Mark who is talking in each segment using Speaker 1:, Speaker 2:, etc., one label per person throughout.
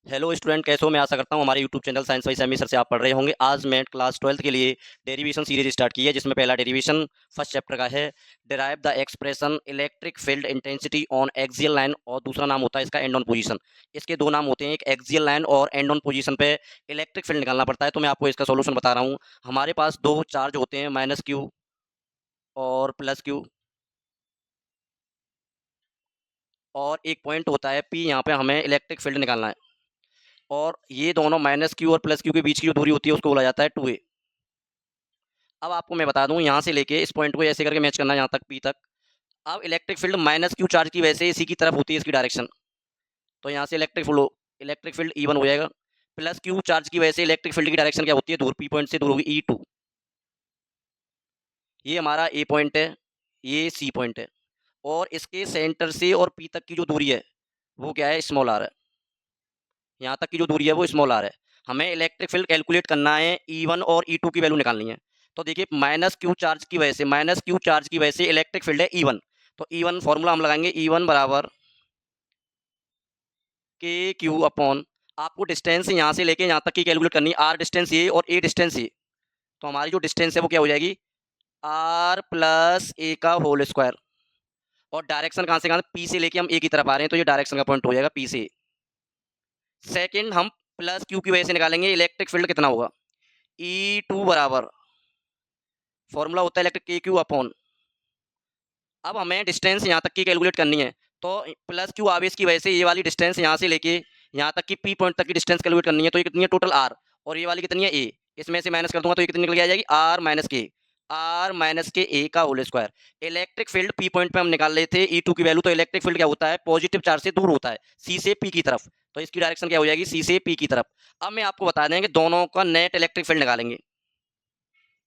Speaker 1: Hello student, कैसे हो? मैं आशा करता हूँ हमारे यूट्यूब चैनल साइंस वाई सेमी सर से आप पढ़ रहे होंगे। आज मैं क्लास 12th के लिए डेरिवेशन सीरीज स्टार्ट की है, जिसमें पहला डेरिवेशन फर्स्ट चैप्टर का है, derive the expression electric field intensity on axial line, और दूसरा नाम होता है इसका एंड ऑन पोजीशन। इसके दो नाम होते हैं, एक एक्सियल लाइन और एंड ऑन पोजीशन पे इलेक्ट्रिक फील्ड निकालना पड़ता है। तो मैं आपको इसका सोल्यूशन बता रहा हूँ। हमारे पास दो चार्ज होते हैं, माइनस क्यू और प्लस क्यू, और एक पॉइंट होता है पी। यहाँ पे हमें इलेक्ट्रिक फील्ड निकालना है, और ये दोनों माइनस क्यू और प्लस क्यू के बीच की जो दूरी होती है उसको बोला जाता है 2a। अब आपको मैं बता दूं, यहाँ से लेके इस पॉइंट को ऐसे करके मैच करना है यहाँ तक पी तक। अब electric field minus Q charge की वजह से इसी की तरफ होती है, इसकी डायरेक्शन। तो यहाँ से इलेक्ट्रिक फील्ड E1 हो जाएगा। प्लस क्यू चार्ज की वजह से इलेक्ट्रिक फील्ड की डायरेक्शन क्या होती है? दूर, पी पॉइंट से दूर होगी, E2। ये हमारा ए पॉइंट है, ये सी पॉइंट है, और इसके सेंटर से और पी तक की जो दूरी है वो क्या है? स्मॉल आर है। यहाँ तक की जो दूरी है वो स्मॉल आर है। हमें इलेक्ट्रिक फील्ड कैलकुलेट करना है, E1 और E2 की वैल्यू निकालनी है। तो देखिए, माइनस क्यू चार्ज की वजह से इलेक्ट्रिक फील्ड है E1। तो E1 फॉर्मूला हम लगाएंगे, E1 बराबर के क्यू अपॉन, आपको डिस्टेंस यहाँ से लेके यहाँ तक की कैलकुलेट करनी है। आर डिस्टेंस ये और ए डिस्टेंस ये। तो हमारी जो डिस्टेंस है वो क्या हो जाएगी? आर प्लस ए का होल स्क्वायर। और डायरेक्शन कहाँ से कहाँ? पी से लेके हम ए की तरफ आ रहे हैं, तो ये डायरेक्शन का पॉइंट हो जाएगा पी से। सेकेंड, हम प्लस क्यू की वजह से निकालेंगे इलेक्ट्रिक फील्ड कितना होगा। E2 बराबर, फॉर्मूला होता है इलेक्ट्रिक के क्यू अपॉन। अब हमें डिस्टेंस यहाँ तक की कैलकुलेट करनी है, तो प्लस क्यू आवेश की वजह से ये वाली डिस्टेंस यहाँ से लेके यहाँ तक की पी पॉइंट तक की डिस्टेंस कैलकुलेट करनी है। तो ये कितनी है टोटल? आर। और ये वाली कितनी है? ए। इसमें से माइनस कर दूंगा तो ये कितनी निकल के आ जाएगी? आर माइनस के ए का whole square. Electric field P point पे हम निकाल रहे थे E2 की वैल्यू। तो इलेक्ट्रिक फील्ड क्या होता है? पॉजिटिव चार्ज से दूर होता है, सी से पी की तरफ। तो इसकी डायरेक्शन क्या हो जाएगी? सी से पी की तरफ। अब मैं आपको बता दें कि दोनों का नेट इलेक्ट्रिक फील्ड निकालेंगे।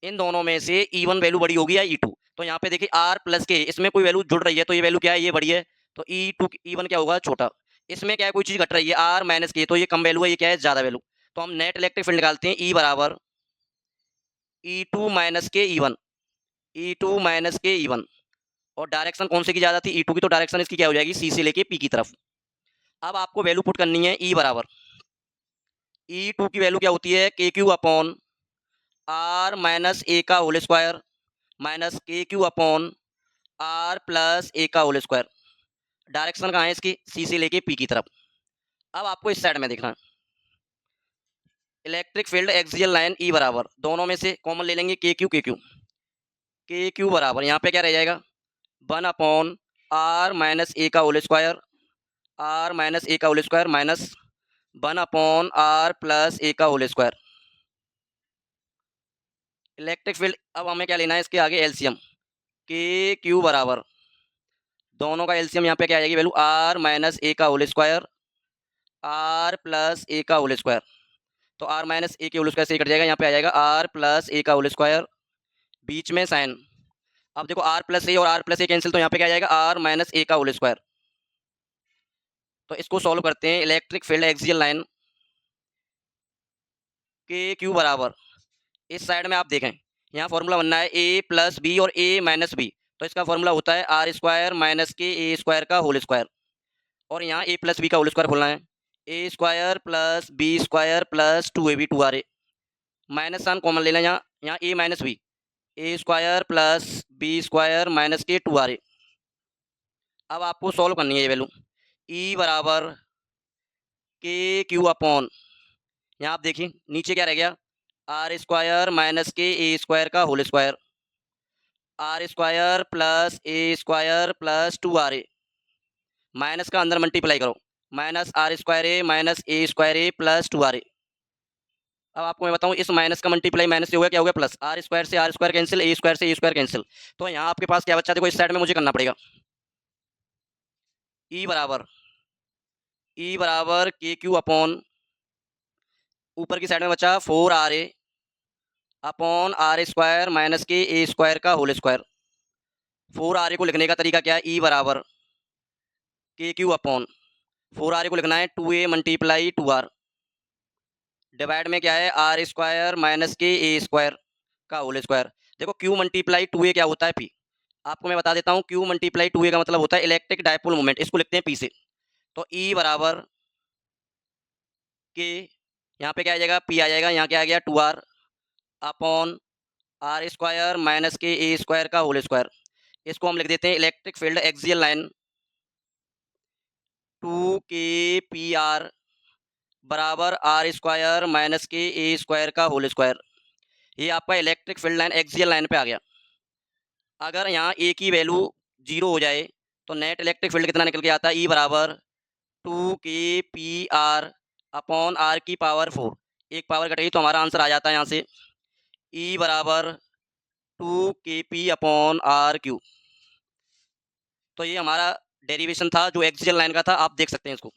Speaker 1: इन दोनों में से E1 वैल्यू बड़ी होगी या E2? तो यहाँ पे देखिए, आर प्लस के, इसमें कोई वैल्यू जुड़ रही है तो ये वैल्यू क्या है? ये बड़ी है। तो E1 क्या होगा? छोटा। इसमें क्या है? कोई चीज घट रही है, आर माइनस के, तो ये कम वैल्यू है, ये क्या है? ज्यादा वैल्यू। तो हम नेट इलेक्ट्रिक फील्ड निकालते हैं, E बराबर E2 माइनस के E1। और डायरेक्शन कौन से की ज्यादा थी? E2 की। तो डायरेक्शन इसकी क्या हो जाएगी? सी से लेके पी की तरफ। अब आपको वैल्यू पुट करनी है, E बराबर, E2 की वैल्यू क्या होती है? के Q upon are minus A का होल स्क्वायर माइनस के Q upon R plus A का होल स्क्वायर। डायरेक्शन कहाँ है इसकी? सी से लेके पी की तरफ। अब आपको इस साइड में देखना है, electric field axial line E बराबर, दोनों में से कॉमन ले लेंगे, के क्यू बराबर, यहाँ पे क्या रह जाएगा? 1 अपॉन आर माइनस ए का whole square, minus 1 upon R plus A का होल स्क्वायर। इलेक्ट्रिक फील्ड, अब हमें क्या लेना है? इसके आगे एलसीएम। के क्यू बराबर, दोनों का एलसीएम यहाँ पे क्या आ जाएगी वैल्यू? आर माइनस ए का whole square, are plus A का होल स्क्वायर। तो आर माइनस ए के होल स्क्वायर से कट जाएगा, यहाँ पे आ जाएगा आर प्लस ए का होल स्क्वायर, बीच में साइन। अब देखो, आर प्लस ए और आर प्लस ए कैंसिल, तो यहाँ पे क्या आ जाएगा? आर माइनस ए का होल स्क्वायर। तो इसको सॉल्व करते हैं, इलेक्ट्रिक फील्ड एक्सियल लाइन के क्यू बराबर, इस साइड में आप देखें, यहाँ फॉर्मूला बनना है ए प्लस बी और ए माइनस बी। तो इसका फॉर्मूला होता है आर स्क्वायर माइनस के ए स्क्वायर का होल स्क्वायर, और यहाँ ए प्लस बी का होल स्क्वायर खोलना है। A square plus B square plus 2ab 2ra, minus sign common लेना। यहाँ यहाँ A minus B, A square plus B square minus के 2ra। अब आपको सॉल्व करनी है ये वैल्यू, ई बराबर के क्यू अपॉन, यहाँ आप देखिए नीचे क्या रह गया? आर स्क्वायर माइनस के ए स्क्वायर का whole square, r square plus a square plus 2ra, minus का अंदर मल्टीप्लाई करो, minus r square a minus a square a plus 2ra। अब आपको मैं बताऊं, इस माइनस का मल्टीप्लाई माइनस से हो गया, क्या हो गया? प्लस। आर स्क्वायर से r square cancel, a square से ए स्क्वायर कैंसिल। तो यहाँ आपके पास क्या बच्चा? देखो, इस साइड में मुझे करना पड़ेगा। ई बराबर के क्यू अपॉन, ऊपर की साइड में बचा 4ra upon are square minus के ए स्क्वायर का होल स्क्वायर। 4ra को लिखने का तरीका क्या है? ई बराबर के क्यू अपॉन, 4ra को लिखना है 2a मल्टीप्लाई 2r, डिवाइड में क्या है? आर स्क्वायर माइनस के ए स्क्वायर का होल स्क्वायर। देखो, क्यू मल्टीप्लाई 2a क्या होता है? पी। आपको मैं बता देता हूँ, क्यू मल्टीप्लाई 2a का मतलब होता है इलेक्ट्रिक डायपोल मोमेंट, इसको लिखते हैं पी से। तो ई बराबर के, यहाँ पे क्या आ जाएगा, पी आ जाएगा, यहाँ क्या आ गया 2r upon are square minus के ए स्क्वायर का होल स्क्वायर। इसको हम लिख देते हैं electric field axial line 2 k p r बराबर आर स्क्वायर माइनस के ए स्क्वायर का होल स्क्वायर। ये आपका electric field line axial line पे आ गया। अगर यहाँ ए की वैल्यू 0 हो जाए तो नेट इलेक्ट्रिक फील्ड कितना निकल के आता है, ई बराबर 2 k p r upon r की पावर 4। एक पावर कटेगी तो हमारा आंसर आ जाता है यहाँ से ई बराबर 2 kp अपॉन आर क्यू। तो ये हमारा डेरिवेशन था जो एक्सियल लाइन का था, आप देख सकते हैं इसको।